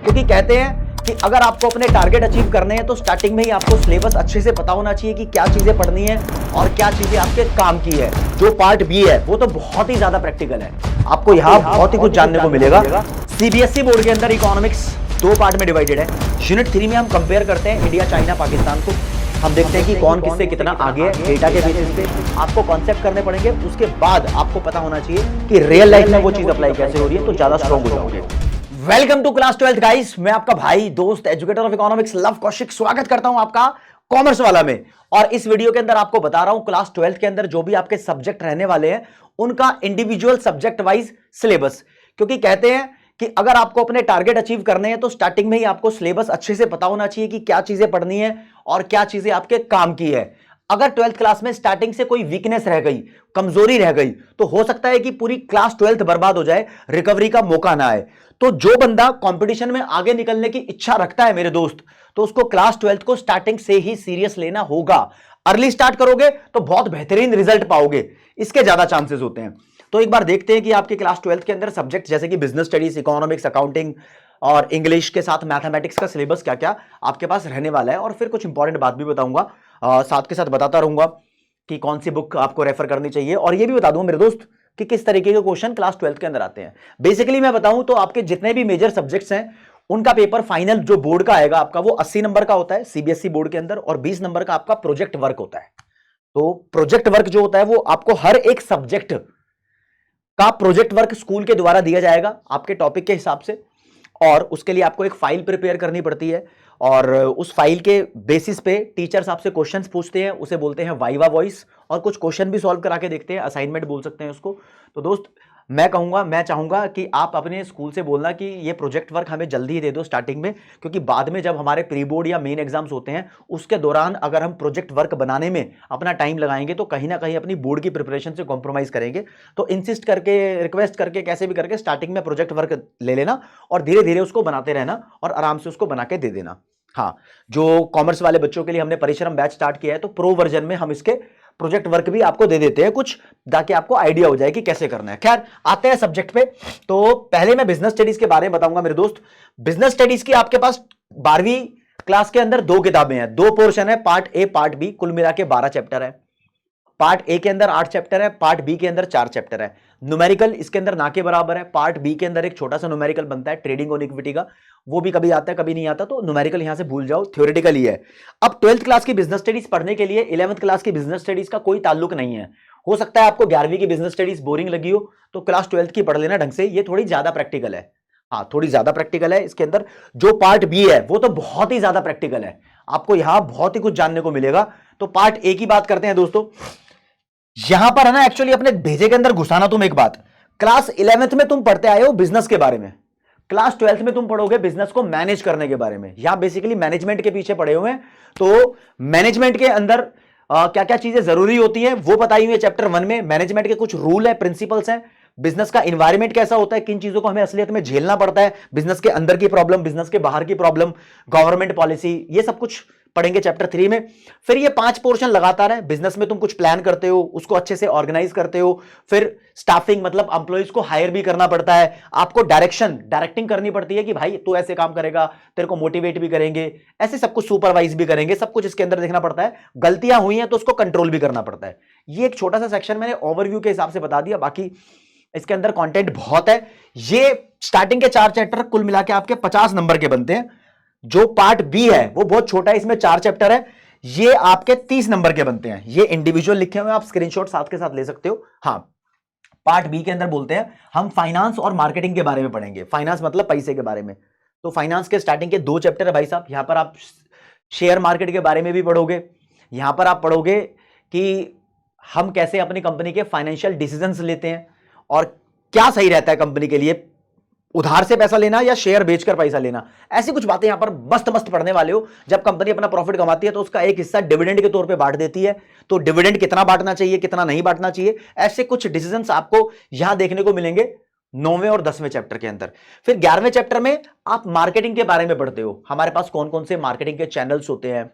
क्योंकि कहते हैं कि अगर आपको अपने टारगेट अचीव करने हैं तो स्टार्टिंग में ही आपको सिलेबस अच्छे से पता होना चाहिए कि क्या चीजें पढ़नी है और क्या चीजें आपके काम की है। जो पार्ट बी है वो तो बहुत ही ज्यादा प्रैक्टिकल है, आपको यहाँ बहुत ही कुछ जानने को मिलेगा। सीबीएसई बोर्ड के अंदर इकोनॉमिक्स दो पार्ट में डिवाइडेड है। यूनिट 3 में हम कंपेयर करते हैं इंडिया, चाइना, पाकिस्तान को। हम देखते हैं कि कौन किससे कितना आगे है डेटा के बेसिस पे। आपको कॉन्सेप्ट करने पड़ेंगे, उसके बाद आपको पता होना चाहिए कि रियल लाइफ में वो चीज अप्लाई कैसे हो रही है, तो ज्यादा स्ट्रॉन्ग हो जाओगे। वेलकम टू क्लास 12 गाइस, मैं आपका भाई दोस्त educator of economics love Kaushik स्वागत करता हूं आपका कॉमर्स वाला में। और इस वीडियो के अंदर आपको बता रहा हूं क्लास 12 के अंदर जो भी आपके सब्जेक्ट रहने वाले हैं उनका इंडिविजुअल सब्जेक्ट वाइज सिलेबस। क्योंकि कहते हैं कि अगर आपको अपने टारगेट अचीव करने हैं तो स्टार्टिंग में ही आपको सिलेबस अच्छे से पता होना चाहिए कि क्या चीजें पढ़नी है और क्या चीजें आपके काम की है। अगर 12th क्लास में स्टार्टिंग से कोई वीकनेस रह गई, कमजोरी रह गई, तो हो सकता है कि पूरी क्लास 12th बर्बाद हो जाए, रिकवरी का मौका ना आए। तो जो बंदा कंपटीशन में आगे निकलने की इच्छा रखता है मेरे दोस्त, तो उसको क्लास 12th को स्टार्टिंग से ही सीरियस लेना होगा। अर्ली स्टार्ट करोगे तो बहुत बेहतरीन रिजल्ट पाओगे, इसके ज्यादा चांसेस होते हैं। तो एक बार देखते हैं कि आपके क्लास 12th के अंदर सब्जेक्ट जैसे कि बिजनेस स्टडीज, इकोनॉमिक्स, अकाउंटिंग और इंग्लिश के साथ मैथमेटिक्स का सिलेबस क्या क्या आपके पास रहने वाला है। और फिर कुछ इंपॉर्टेंट बात भी बताऊंगा, साथ के साथ बताता रहूंगा कि कौन सी बुक आपको रेफर करनी चाहिए। और ये भी बता दूं मेरे दोस्त कि किस तरीके के क्वेश्चन क्लास 12th के अंदर आते हैं। बेसिकली मैं बताऊं तो आपके जितने भी मेजर सब्जेक्ट्स हैं उनका पेपर फाइनल जो बोर्ड का आएगा आपका, वो 80 नंबर का होता है सीबीएसई बोर्ड के अंदर, और 20 नंबर का आपका प्रोजेक्ट वर्क होता है। तो प्रोजेक्ट वर्क जो होता है वो आपको हर एक सब्जेक्ट का प्रोजेक्ट वर्क स्कूल के द्वारा दिया जाएगा आपके टॉपिक के हिसाब से, और उसके लिए आपको एक फाइल प्रिपेयर करनी पड़ती है। और उस फाइल के बेसिस पे टीचर्स आपसे क्वेश्चंस पूछते हैं, उसे बोलते हैं वाइवा वॉइस, और कुछ क्वेश्चन भी सॉल्व करा के देखते हैं, असाइनमेंट बोल सकते हैं उसको। तो दोस्त मैं चाहूंगा कि आप अपने स्कूल से बोलना कि ये प्रोजेक्ट वर्क हमें जल्दी ही दे दो स्टार्टिंग में, क्योंकि बाद में जब हमारे प्री बोर्ड या मेन एग्जाम्स होते हैं उसके दौरान अगर हम प्रोजेक्ट वर्क बनाने में अपना टाइम लगाएंगे तो कहीं ना कहीं अपनी बोर्ड की प्रिपरेशन से कॉम्प्रोमाइज करेंगे। तो इंसिस्ट करके, रिक्वेस्ट करके, कैसे भी करके स्टार्टिंग में प्रोजेक्ट वर्क ले लेना और धीरे धीरे उसको बनाते रहना और आराम से उसको बना के दे देना। हाँ, जो कॉमर्स वाले बच्चों के लिए हमने परिश्रम बैच स्टार्ट किया है, तो प्रो वर्जन में हम इसके प्रोजेक्ट वर्क भी आपको दे देते हैं कुछ, ताकि आपको आइडिया हो जाए कि कैसे करना है। खैर, आते हैं सब्जेक्ट पे। तो पहले मैं बिजनेस स्टडीज के बारे में बताऊंगा मेरे दोस्त। बिजनेस स्टडीज की आपके पास 12वीं क्लास के अंदर दो किताबें हैं, दो पोर्शन है, पार्ट ए पार्ट बी, कुल मिला के 12 चैप्टर है। पार्ट ए के अंदर 8 चैप्टर है, पार्ट बी के अंदर 4 चैप्टर है। न्यूमेरिकल इसके अंदर ना के बराबर है। पार्ट बी के अंदर एक छोटा सा न्यूमेरिकल बनता है ट्रेडिंग ऑन इक्विटी का, वो भी कभी आता है कभी नहीं आता, तो न्यूमेरिकल यहां से भूल जाओ, थ्योरेटिकल ही है। अब 12th क्लास की बिजनेस स्टडीज पढ़ने के लिए 11th क्लास की बिजनेस स्टडीज का कोई ताल्लुक नहीं है। हो सकता है आपको 11वीं की बिजनेस स्टडीज बोरिंग लगी हो, तो क्लास 12th की पढ़ लेना ढंग से, ये थोड़ी ज्यादा प्रैक्टिकल है। हाँ, थोड़ी ज्यादा प्रैक्टिकल है इसके अंदर। जो पार्ट बी है वो तो बहुत ही ज्यादा प्रैक्टिकल है, आपको यहां बहुत ही कुछ जानने को मिलेगा। तो पार्ट ए की बात करते हैं दोस्तों। यहां पर है ना, एक्चुअली अपने भेजे के अंदर घुसाना तुम एक बात, क्लास 11th में तुम पढ़ते आए हो बिजनेस के बारे में, क्लास 12th में तुम पढ़ोगे बिजनेस को मैनेज करने के बारे में। यहां बेसिकली मैनेजमेंट के पीछे पढ़े हुए हैं, तो मैनेजमेंट के अंदर क्या क्या चीजें जरूरी होती हैं वो बताई हुई है चैप्टर 1 में। मैनेजमेंट के कुछ रूल है, प्रिंसिपल्स हैं, बिजनेस का इन्वायरमेंट कैसा होता है, किन चीजों को हमें असलियत में झेलना पड़ता है, बिजनेस के अंदर की प्रॉब्लम, बिजनेस के बाहर की प्रॉब्लम, गवर्नमेंट पॉलिसी, ये सब कुछ पढ़ेंगे चैप्टर 3 में। फिर ये 5 पोर्शन लगातार है। बिजनेस में तुम कुछ प्लान करते हो, उसको अच्छे से ऑर्गेनाइज करते हो, फिर स्टाफिंग मतलब एम्प्लॉइज को हायर भी करना पड़ता है, आपको डायरेक्टिंग करनी पड़ती है कि भाई तू ऐसे काम करेगा, तेरे को मोटिवेट भी करेंगे, ऐसे सब कुछ सुपरवाइज भी करेंगे, सब कुछ इसके अंदर देखना पड़ता है। गलतियां हुई हैं तो उसको कंट्रोल भी करना पड़ता है। ये एक छोटा सा सेक्शन मैंने ओवरव्यू के हिसाब से बता दिया, बाकी इसके अंदर कंटेंट बहुत है। ये स्टार्टिंग के 4 चैप्टर कुल मिला के आपके 50 नंबर के बनते हैं। जो पार्ट बी है वो बहुत छोटा है, इसमें 4 चैप्टर है, ये आपके 30 नंबर के बनते हैं। ये इंडिविजुअल लिखे हुए, आप स्क्रीनशॉट साथ के साथ ले सकते हो। हाँ, पार्ट बी के अंदर बोलते हैं हम फाइनेंस और मार्केटिंग के बारे में पढ़ेंगे। फाइनेंस मतलब पैसे के बारे में। तो फाइनेंस के स्टार्टिंग के 2 चैप्टर है भाई साहब। यहां पर आप शेयर मार्केट के बारे में भी पढ़ोगे, यहां पर आप पढ़ोगे कि हम कैसे अपनी कंपनी के फाइनेंशियल डिसीजंस लेते हैं और क्या सही रहता है कंपनी के लिए, उधार से पैसा लेना या शेयर बेचकर पैसा लेना। ऐसी कुछ बातें यहां पर मस्त मस्त पढ़ने वाले हो। जब कंपनी अपना प्रॉफिट कमाती है तो उसका एक हिस्सा डिविडेंड के तौर पे बांट देती है, तो डिविडेंड कितना बांटना चाहिए, कितना नहीं बांटना चाहिए, ऐसे कुछ डिसीजंस आपको यहां देखने को मिलेंगे 9वें और 10वें चैप्टर के अंदर। फिर 11वें चैप्टर में आप मार्केटिंग के बारे में पढ़ते हो, हमारे पास कौन कौन से मार्केटिंग के चैनल्स होते हैं,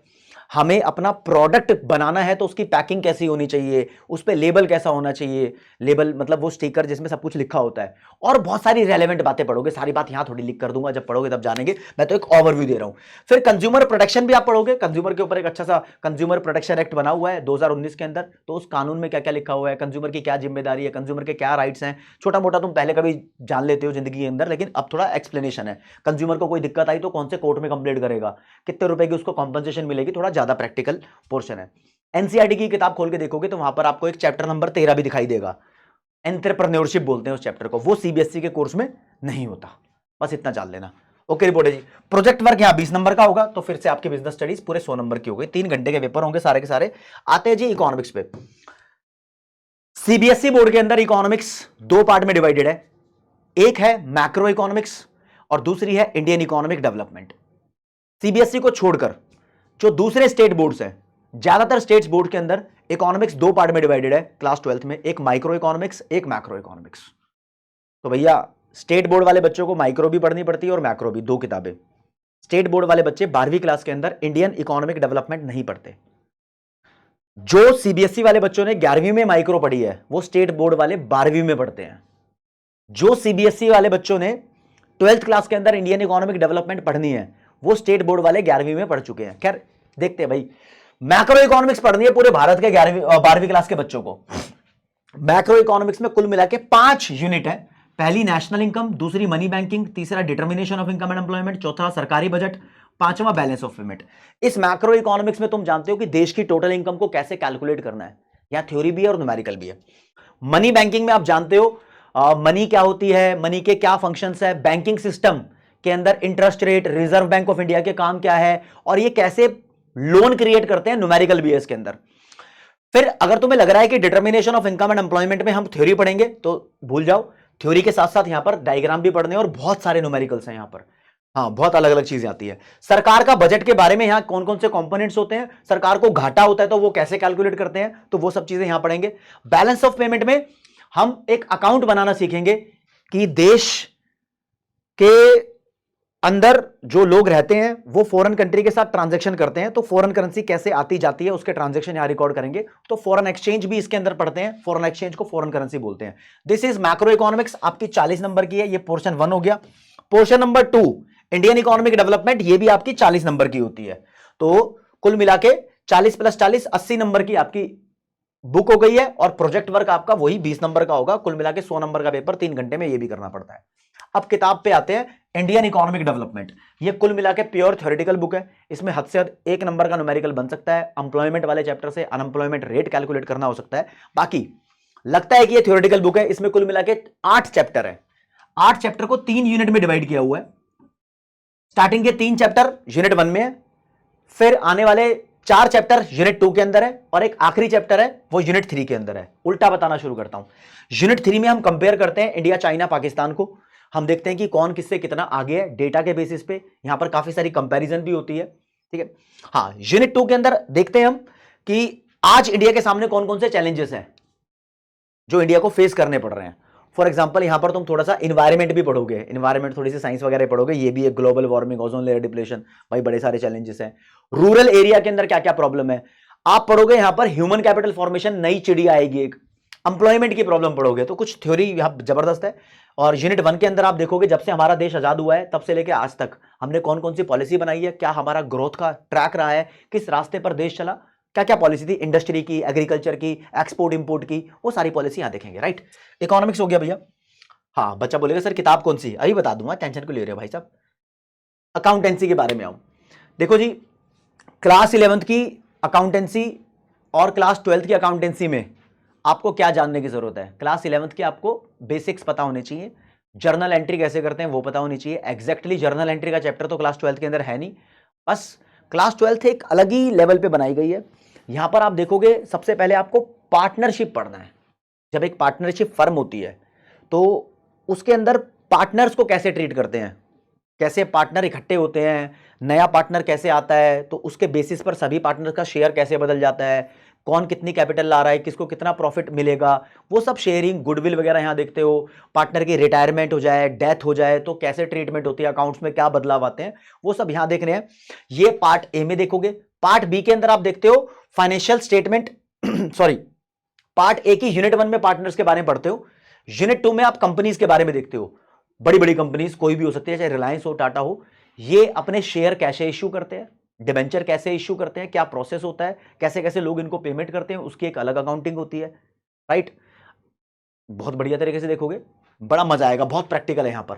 हमें अपना प्रोडक्ट बनाना है तो उसकी पैकिंग कैसी होनी चाहिए, उस पे लेबल कैसा होना चाहिए, लेबल मतलब वो स्टिकर जिसमें सब कुछ लिखा होता है, और बहुत सारी रेलेवेंट बातें पढ़ोगे। सारी बात यहां थोड़ी लिख कर दूंगा, जब पढ़ोगे तब जानेंगे, मैं तो एक ओवरव्यू दे रहा हूं। फिर कंज्यूमर प्रोटेक्शन भी आप पढ़ोगे, कंज्यूमर के ऊपर एक अच्छा सा कंज्यूमर प्रोटेक्शन एक्ट बना हुआ है 2019 के अंदर, तो उस कानून में क्या क्या लिखा हुआ है, कंज्यूमर की क्या जिम्मेदारी है, कंज्यूमर के क्या राइट्स हैं, छोटा मोटा तुम पहले कभी जान लेते हो जिंदगी के अंदर, लेकिन अब थोड़ा एक्सप्लेनेशन है। कंज्यूमर को कोई दिक्कत आई तो कौन से कोर्ट में कंप्लेंट करेगा, कितने रुपए की उसको कॉम्पनसेशन मिलेगी, थोड़ा ज्यादा प्रैक्टिकल पोर्शन है। एनसीईआरटी की किताब खोल के देखोगे तो वहां पर आपको एक चैप्टर नंबर 13 भी दिखाई देगा, एंटरप्रेन्योरशिप बोलते हैं उस चैप्टर को, वो सीबीएसई के कोर्स में नहीं होता, बस इतना जान लेना। ओके रिपोर्ट है जी। प्रोजेक्ट वर्क यहां 20 नंबर का होगा, तो फिर से आपकी बिजनेस स्टडीज पूरे 100 नंबर की हो गई, 3 घंटे के पेपर होंगे सारे के सारे। आते हैं जी इकोनॉमिक्स पे। सीबीएसई बोर्ड के अंदर इकोनॉमिक्स 2 पार्ट में डिवाइडेड है, एक है मैक्रो इकोनॉमिक्स और दूसरी है इंडियन इकोनॉमिक डेवलपमेंट। सीबीएसई को छोड़कर जो दूसरे स्टेट बोर्ड्स हैं, ज्यादातर स्टेट्स बोर्ड के अंदर इकोनॉमिक्स 2 पार्ट में डिवाइडेड है क्लास 12th में, एक माइक्रो इकोनॉमिक्स एक मैक्रो इकोनॉमिक्स। तो भैया स्टेट बोर्ड वाले बच्चों को माइक्रो भी पढ़नी पड़ती है और मैक्रो भी, 2 किताबें। स्टेट बोर्ड वाले बच्चे 12वीं क्लास के अंदर इंडियन इकोनॉमिक डेवलपमेंट नहीं पढ़ते। जो सीबीएसई वाले बच्चों ने 11वीं में माइक्रो पढ़ी है वो स्टेट बोर्ड वाले 12वीं में पढ़ते हैं। जो सीबीएसई वाले बच्चों ने 12th क्लास के अंदर इंडियन इकोनॉमिक डेवलपमेंट पढ़नी है वो स्टेट बोर्ड वाले 11वीं में पढ़ चुके हैं। खैर देखते हैं भाई, मैक्रो इकोनॉमिक्स पढ़नी है पूरे भारत के 12वीं क्लास के बच्चों को। मैक्रो इकोनॉमिक्स में कुल मिला के 5 यूनिट है। पहली नेशनल इनकम, दूसरी मनी बैंकिंग, तीसरा determination of income and employment, चौथा सरकारी बजट, पांचवा बैलेंस ऑफ पेमेंट। इस मैक्रो इकोनॉमिक्स में तुम जानते हो कि देश की टोटल इनकम को कैसे कैलकुलेट करना है, यहां थ्योरी भी है और न्यूमेरिकल भी है। मनी बैंकिंग में आप जानते हो मनी क्या होती है, मनी के क्या फंक्शंस है, बैंकिंग सिस्टम के अंदर interest rate, reserve bank of India के काम क्या है और ये कैसे लोन क्रिएट करते हैं, न्यूमेरिकल भी है इसके अंदर। फिर अगर तुम्हें लग रहा है कि determination of income and employment में हम थ्योरी पढ़ेंगे तो भूल जाओ, थ्योरी के साथ साथ यहां पर डायग्राम भी पढ़ने और बहुत सारे न्यूमेरिकल्स हैं यहां पर। हाँ, बहुत अलग अलग चीजें आती है। सरकार का बजट के बारे में यहां कौन कौन से कंपोनेंट्स होते हैं, सरकार को घाटा होता है तो वो कैसे कैलकुलेट करते हैं, तो वो सब चीजें यहां पढ़ेंगे। बैलेंस ऑफ पेमेंट में हम एक अकाउंट बनाना सीखेंगे कि देश के अंदर जो लोग रहते हैं वो फॉरेन कंट्री के साथ ट्रांजैक्शन करते हैं तो फॉरेन करेंसी कैसे आती जाती है उसके ट्रांजैक्शन यहां रिकॉर्ड करेंगे। तो फॉरेन एक्सचेंज भी इसके अंदर पढ़ते हैं, फॉरेन एक्सचेंज को फॉरेन करेंसी बोलते हैं। दिस इज मैक्रो इकोनॉमिक्स, आपकी 40 नंबर की है, ये पोर्शन 1 हो गया। Portion number 2 Indian economic development, ये भी आपकी 40 नंबर की होती है। तो कुल मिला के 40 + 40 80 नंबर की आपकी बुक हो गई है और प्रोजेक्ट वर्क आपका वही 20 नंबर का होगा। कुल मिला के 100 नंबर का पेपर 3 घंटे में ये भी करना पड़ता है। अब किताब पे आते हैं, इंडियन इकोनॉमिक डेवलपमेंट। ये कुल मिला के प्योर थ्योरेटिकल बुक है, इसमें हद से हद 1 नंबर का न्यूमेरिकल बन सकता है। एम्प्लॉयमेंट वाले चैप्टर से अनएम्प्लॉयमेंट रेट कैलकुलेट करना हो सकता है। बाकी लगता है कि ये थ्योरेटिकल बुक है। इसमें कुल मिला के 8 चैप्टर है, 8 चैप्टर को 3 यूनिट में डिवाइड किया हुआ है। स्टार्टिंग के 3 चैप्टर यूनिट 1 में है, फिर आने वाले 4 चैप्टर यूनिट 2 के अंदर है और एक आखिरी चैप्टर है वो यूनिट 3 के अंदर है। उल्टा बताना शुरू करता हूं। यूनिट 3 में हम कंपेयर करते हैं इंडिया, चाइना, पाकिस्तान को। हम देखते हैं कि कौन किससे कितना आगे है डेटा के बेसिस पे। यहां पर काफी सारी कंपैरिजन भी होती है, ठीक है। हाँ, यूनिट 2 के अंदर देखते हैं हम कि आज इंडिया के सामने कौन कौन से चैलेंजेस हैं जो इंडिया को फेस करने पड़ रहे हैं। फॉर एग्जांपल यहां पर तुम थोड़ा सा इन्वायरमेंट भी पढ़ोगे, इन्वायरमेंट थोड़ी सी साइंस वगैरह पढ़ोगे, ये भी एक global warming, ozone layer depletion, भाई बड़े सारे चैलेंजेस हैं। रूरल एरिया के अंदर क्या क्या प्रॉब्लम है आप पढ़ोगे। यहां पर ह्यूमन कैपिटल फॉर्मेशन, नई चिड़िया आएगी एक, एम्प्लॉयमेंट की प्रॉब्लम पढ़ोगे। तो कुछ थ्योरी यहां जबरदस्त है। और यूनिट 1 के अंदर आप देखोगे जब से हमारा देश आजाद हुआ है तब से लेकर आज तक हमने कौन कौन सी पॉलिसी बनाई है, क्या हमारा ग्रोथ का ट्रैक रहा है, किस रास्ते पर देश चला, क्या क्या पॉलिसी थी इंडस्ट्री की, एग्रीकल्चर की, एक्सपोर्ट इंपोर्ट की, वो सारी पॉलिसी यहां देखेंगे। राइट, इकोनॉमिक्स हो गया भैया। हाँ, बच्चा बोलेगा सर किताब कौन सी, अभी बता दूंगा, टेंशन क्यों ले रहे हो भाई साहब। अकाउंटेंसी के बारे में आऊं, देखो जी, क्लास 11th की अकाउंटेंसी और क्लास 12th की अकाउंटेंसी में आपको क्या जानने की जरूरत है। क्लास 11th की आपको बेसिक्स पता होने चाहिए, जर्नल एंट्री कैसे करते हैं वो पता होनी चाहिए। एग्जैक्टली जर्नल एंट्री का चैप्टर तो क्लास 12th के अंदर है नहीं, बस क्लास 12th एक अलग ही लेवल पे बनाई गई है। यहां पर आप देखोगे सबसे पहले आपको पार्टनरशिप पढ़ना है। जब एक पार्टनरशिप फर्म होती है तो उसके अंदर पार्टनर्स को कैसे ट्रीट करते हैं, कैसे पार्टनर इकट्ठे होते हैं, नया पार्टनर कैसे आता है तो उसके बेसिस पर सभी पार्टनर का शेयर कैसे बदल जाता है, कौन कितनी कैपिटल ला रहा है, किसको कितना प्रॉफिट मिलेगा, वो सब शेयरिंग, गुडविल वगैरह यहां देखते हो। पार्टनर की रिटायरमेंट हो जाए, डेथ हो जाए तो कैसे ट्रीटमेंट होती है, अकाउंट्स में क्या बदलाव आते हैं, वो सब यहां देख रहे हैं। ये पार्ट ए में देखोगे। पार्ट बी के अंदर आप देखते हो financial statement sorry, part A की यूनिट 1 में पार्टनर्स के बारे में पढ़ते हो, यूनिट 2 में आप कंपनीज के बारे में देखते हो। बड़ी बड़ी कंपनीज कोई भी हो सकती है, चाहे रिलायंस हो, टाटा हो, ये अपने शेयर कैसे इश्यू करते हैं, डिबेंचर कैसे इश्यू करते हैं, क्या प्रोसेस होता है, कैसे कैसे लोग इनको पेमेंट करते हैं, उसकी एक अलग अकाउंटिंग होती है, राइट। बहुत बढ़िया तरीके से देखोगे, बड़ा मजा आएगा, बहुत प्रैक्टिकल है यहां पर।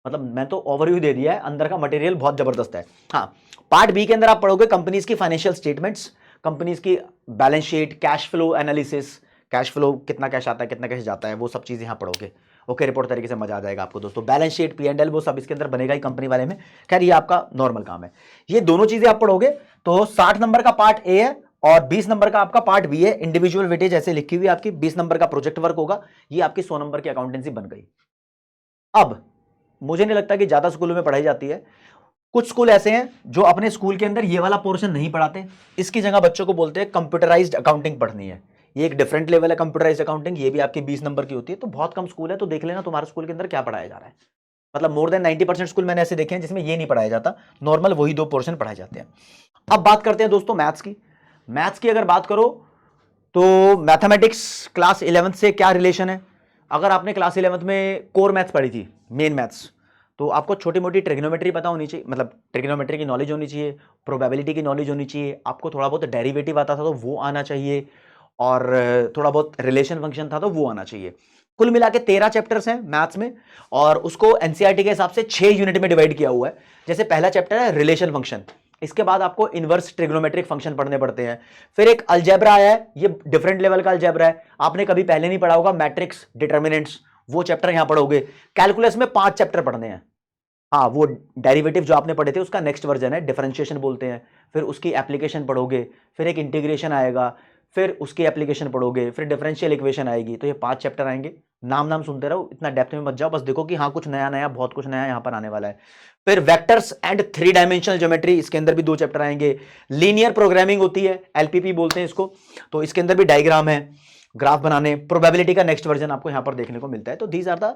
मतलब मैं तो ओवरव्यू दे दिया है, अंदर का मटेरियल बहुत जबरदस्त है। हाँ, पार्ट बी के अंदर आप पढ़ोगे कंपनीज की फाइनेंशियल स्टेटमेंट्स, कंपनीज की balance sheet, cash flow analysis, cash flow कितना कैश आता है कितना कैश जाता है, वो सब चीज यहां पढ़ोगे। ओके, रिपोर्ट तरीके से मजा आ जाएगा आपको दोस्तों। बैलेंस शीट, P&L, वो सब इसके अंदर बनेगा ही कंपनी वाले में। खैर ये आपका नॉर्मल काम है। ये दोनों चीजें आप पढ़ोगे तो 60 नंबर का पार्ट ए है और 20 नंबर का आपका पार्ट बी है। इंडिविजुअल वेटेज ऐसे लिखी हुई है आपकी, 20 नंबर का प्रोजेक्ट वर्क होगा। ये आपकी 100 नंबर की अकाउंटेंसी बन गई। अब मुझे नहीं लगता कि ज्यादा स्कूलों में पढ़ाई जाती है। कुछ स्कूल ऐसे हैं जो अपने स्कूल के अंदर ये वाला पोर्शन नहीं पढ़ाते, इसकी जगह बच्चों को बोलते हैं कंप्यूटराइज्ड अकाउंटिंग पढ़नी है। ये एक डिफरेंट लेवल है कंप्यूटराइज्ड अकाउंटिंग, ये भी आपकी 20 नंबर की होती है। तो बहुत कम स्कूल है, तो देख लेना तुम्हारे स्कूल के अंदर क्या पढ़ाया जा रहा है। मतलब मोर देन 90% स्कूल मैंने ऐसे देखे हैं जिसमें ये नहीं पढ़ाया जाता, नॉर्मल वही 2 पोर्शन पढ़ाए जाते हैं। अब बात करते हैं दोस्तों मैथ्स की। मैथ्स की अगर बात करो तो मैथमेटिक्स क्लास 11th से क्या रिलेशन है। अगर आपने क्लास 11th में कोर मैथ्स पढ़ी थी, मेन मैथ्स, तो आपको छोटी मोटी ट्रिग्नोमेट्री पता होनी चाहिए, मतलब ट्रिग्नोमेट्री की नॉलेज होनी चाहिए, प्रोबेबिलिटी की नॉलेज होनी चाहिए, आपको थोड़ा बहुत डेरिवेटिव आता था तो वो आना चाहिए, और थोड़ा बहुत रिलेशन फंक्शन था तो वो आना चाहिए। कुल मिला के 13 चैप्टर्स हैं मैथ्स में, और उसको एनसीईआरटी के हिसाब से 6 यूनिट में डिवाइड किया हुआ है। जैसे पहला चैप्टर है रिलेशन फंक्शन, इसके बाद आपको इनवर्स ट्रिग्नोमेट्रिक फंक्शन पढ़ने पड़ते हैं। फिर एक अलजेब्रा आया है, ये डिफरेंट लेवल का अलजेब्रा है, आपने कभी पहले नहीं पढ़ा होगा, मैट्रिक्स, डिटर्मिनेंट्स, वो चैप्टर यहां पढ़ोगे। कैलकुलस में 5 चैप्टर पढ़ने हैं। हाँ, वो डेरिवेटिव जो आपने पढ़े थे उसका नेक्स्ट वर्जन है, डिफरेंशिएशन बोलते हैं। फिर उसकी एप्लीकेशन पढ़ोगे, फिर एक इंटीग्रेशन आएगा, फिर उसकी एप्लीकेशन पढ़ोगे, फिर डिफरेंशियल इक्वेशन आएगी। तो ये 5 चैप्टर आएंगे। नाम नाम सुनते रहो, इतना डेप्थ में मत जाओ, बस देखो कि हाँ कुछ नया नया, बहुत कुछ नया यहां पर आने वाला है। फिर वेक्टर्स एंड 3 डायमेंशनल ज्योमेट्री, इसके अंदर भी 2 चैप्टर आएंगे। लीनियर प्रोग्रामिंग होती है, एलपीपी बोलते हैं इसको, तो इसके अंदर भी डायग्राम है, ग्राफ बनाने। प्रोबेबिलिटी का नेक्स्ट वर्जन आपको यहां पर देखने को मिलता है। तो these are the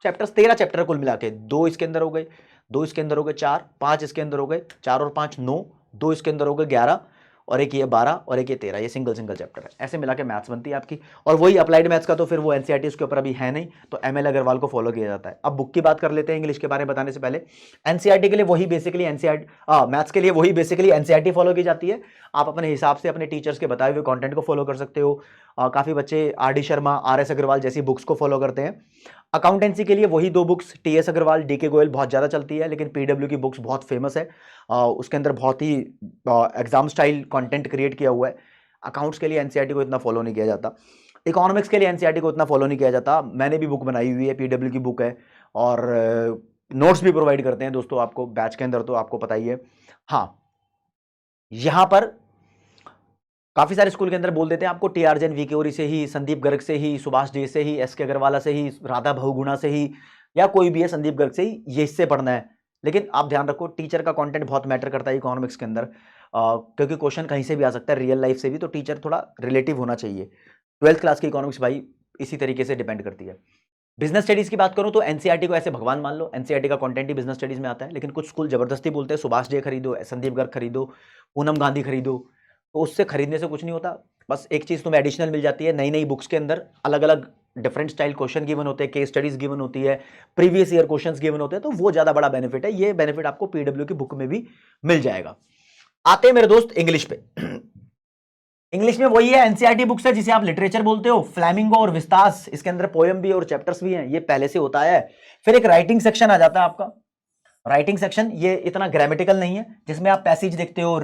chapters, 13 chapter कुल मिला के। 2 इसके अंदर हो गए, 2 इसके अंदर हो गए, 4, 5 इसके अंदर हो गए, 4 और 5 9, 2 इसके अंदर हो गए 11, और एक ये 12 और एक ये 13। ये सिंगल सिंगल चैप्टर है। ऐसे मिला के मैथ्स बनती है आपकी। और वही अप्लाइड मैथ्स का तो फिर वो एनसीईआरटी उसके ऊपर अभी है नहीं, तो एमएल अग्रवाल को फॉलो किया जाता है। अब बुक की बात कर लेते हैं इंग्लिश के बारे में बताने से पहले। एनसीईआरटी के लिए वही बेसिकली मैथ्स के लिए वही बेसिकली एनसीईआरटी फॉलो की जाती है। आप अपने हिसाब से अपने टीचर्स के बताए हुए कंटेंट को फॉलो कर सकते हो। काफी बच्चे आर.डी. शर्मा, आर.एस. अग्रवाल जैसी बुक्स को फॉलो करते हैं। अकाउंटेंसी के लिए वही 2 books, T S. Agarwal, D K. Goyal बहुत ज्यादा चलती है, लेकिन पीडब्ल्यू की बुक्स बहुत फेमस है। उसके अंदर बहुत ही एग्जाम स्टाइल कंटेंट क्रिएट किया हुआ है। अकाउंट्स के लिए एनसीईआरटी को इतना फॉलो नहीं किया जाता। इकोनॉमिक्स के लिए एनसीईआरटी को इतना फॉलो नहीं किया जाता। मैंने भी बुक बनाई हुई है, पीडब्ल्यू की बुक है, और नोट्स भी प्रोवाइड करते हैं दोस्तों आपको बैच के अंदर, तो आपको पता ही है। हाँ, यहां पर काफी सारे स्कूल के अंदर बोल देते हैं आपको टी आर जैन, वी के ओरी से ही, संदीप गर्ग से ही, सुभाष डे से ही, एस के अग्रवाला से ही, राधा बहुगुणा से ही, या कोई भी है संदीप गर्ग से ही, ये इससे पढ़ना है। लेकिन आप ध्यान रखो, टीचर का कंटेंट बहुत मैटर करता है इकोनॉमिक्स के अंदर, क्योंकि क्वेश्चन कहीं से भी आ सकता है, रियल लाइफ से भी, तो टीचर थोड़ा रिलेटिव होना चाहिए। 12th क्लास की इकोनॉमिक्स भाई इसी तरीके से डिपेंड करती है। बिजनेस स्टडीज की बात करूं तो एनसीईआरटी को ऐसे भगवान मान लो, एनसीईआरटी का कंटेंट ही बिजनेस स्टडीज में आता है। लेकिन कुछ स्कूल जबरदस्ती बोलते हैं सुभाष डे खरीदो, संदीप गर्ग खरीदो, पूनम गांधी खरीदो, तो उससे खरीदने से कुछ नहीं होता। बस एक चीज तुम्हें एडिशनल मिल जाती है, नई नई बुक्स के अंदर अलग अलग डिफरेंट स्टाइल क्वेश्चन गिवन होते हैं, केस स्टडीज गिवन होती है, प्रीवियस ईयर क्वेश्चंस गिवन होते हैं, तो वो ज्यादा बड़ा बेनिफिट है। ये बेनिफिट आपको पीडब्ल्यू की बुक में भी मिल जाएगा। आते हैं मेरे दोस्त इंग्लिश पे। इंग्लिश में वही है, एनसीईआरटी बुक्स है जिसे आप लिटरेचर बोलते हो, फ्लैमिंगो और विस्तास, इसके अंदर पोएम भी और चैप्टर्स भी हैं, ये पहले से होता है। फिर एक राइटिंग सेक्शन आ जाता है आपका। राइटिंग सेक्शन ये इतना ग्रामेटिकल नहीं है, जिसमें आप पैसेज देखते हो,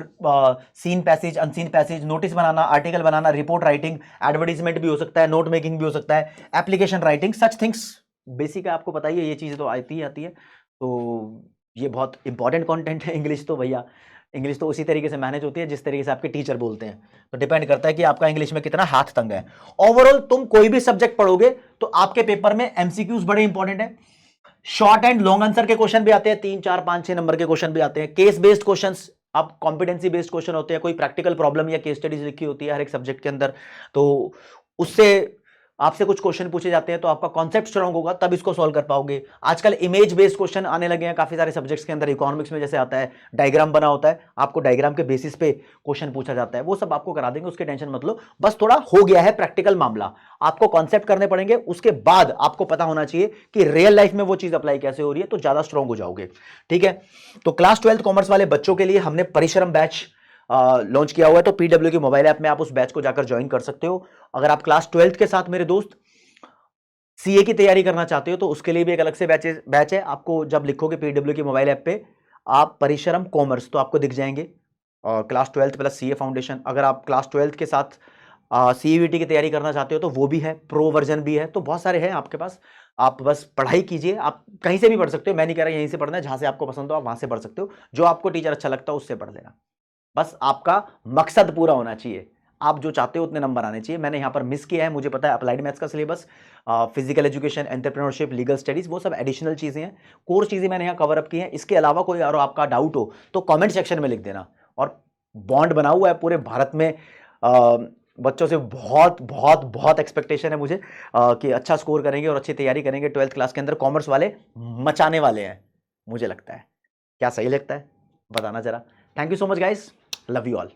seen passage, unseen passage, notice बनाना, आर्टिकल बनाना, रिपोर्ट राइटिंग, एडवर्टीजमेंट भी हो सकता है, नोट मेकिंग भी हो सकता है, application writing, such things basic है, आपको पता ही है, ये चीजें तो आती है। तो ये बहुत इंपॉर्टेंट कंटेंट है। इंग्लिश तो भैया, इंग्लिश तो उसी तरीके से मैनेज होती है जिस तरीके से आपके टीचर बोलते हैं, तो डिपेंड करता है कि आपका इंग्लिश में कितना हाथ तंग है। ओवरऑल तुम कोई भी सब्जेक्ट पढ़ोगे तो आपके पेपर में एमसीक्यूज बड़े इंपॉर्टेंट है। शॉर्ट एंड लॉन्ग आंसर के क्वेश्चन भी आते हैं, 3 4 5 6 नंबर के क्वेश्चन भी आते हैं। केस बेस्ड क्वेश्चंस, अब कॉम्पिटेंसी बेस्ड क्वेश्चन होते हैं, कोई प्रैक्टिकल प्रॉब्लम या केस स्टडीज लिखी होती है हर एक सब्जेक्ट के अंदर, तो उससे आपसे कुछ क्वेश्चन पूछे जाते हैं तो आपका कॉन्सेप्ट स्ट्रांग होगा, तब इसको सॉल्व कर पाओगे। आजकल इमेज बेस्ड क्वेश्चन आने लगे हैं काफी सारे सब्जेक्ट्स के अंदर। इकोनॉमिक्स में जैसे आता है डायग्राम बना होता है, आपको डायग्राम के बेसिस पे क्वेश्चन पूछा जाता है, वो सब आपको करा देंगे, उसकी टेंशन मत लो। बस थोड़ा हो गया है प्रैक्टिकल मामला, आपको कॉन्सेप्ट करने पड़ेंगे, उसके बाद आपको पता होना चाहिए कि रियल लाइफ में वो चीज अप्लाई कैसे हो रही है, तो ज्यादा स्ट्रांग हो जाओगे। ठीक है, तो क्लास 12th कॉमर्स वाले बच्चों के लिए हमने परिश्रम बैच लॉन्च किया हुआ है, तो पीडब्ल्यू की मोबाइल ऐप में आप उस बैच को जाकर ज्वाइन कर सकते हो। अगर आप क्लास 12th के साथ मेरे दोस्त सीए की तैयारी करना चाहते हो तो उसके लिए भी एक अलग से बैच है। आपको जब लिखोगे पीडब्ल्यू की मोबाइल ऐप पे आप परिश्रम कॉमर्स तो आपको दिख जाएंगे, और class 12th plus CA foundation. अगर आप क्लास 12th के साथ सीईवीटी की तैयारी करना चाहते हो तो वो भी है, प्रो वर्जन भी है, तो बहुत सारे हैं आपके पास। आप बस पढ़ाई कीजिए, आप कहीं से भी पढ़ सकते हो, मैं नहीं कह रहा यहीं से पढ़ना है, जहां से आपको पसंद हो आप वहां से पढ़ सकते हो, जो आपको टीचर अच्छा लगता है उससे पढ़ लेना। बस आपका मकसद पूरा होना चाहिए, आप जो चाहते हो उतने नंबर आने चाहिए। मैंने यहां पर मिस किया है, मुझे पता है। अप्लाइड मैथ्स का syllabus, physical education, entrepreneurship, legal studies, वो सब एडिशनल चीजें हैं, कोर चीजें मैंने यहां कवर अप की हैं। इसके अलावा कोई और आपका डाउट हो तो कमेंट सेक्शन में लिख देना। और बॉन्ड बना हुआ है पूरे भारत में, बच्चों से बहुत बहुत बहुत एक्सपेक्टेशन है मुझे कि अच्छा स्कोर करेंगे और अच्छी तैयारी करेंगे। 12th क्लास के अंदर कॉमर्स वाले मचाने वाले हैं, मुझे लगता है। क्या सही लगता है बताना जरा। Thank you so much guys, love you all.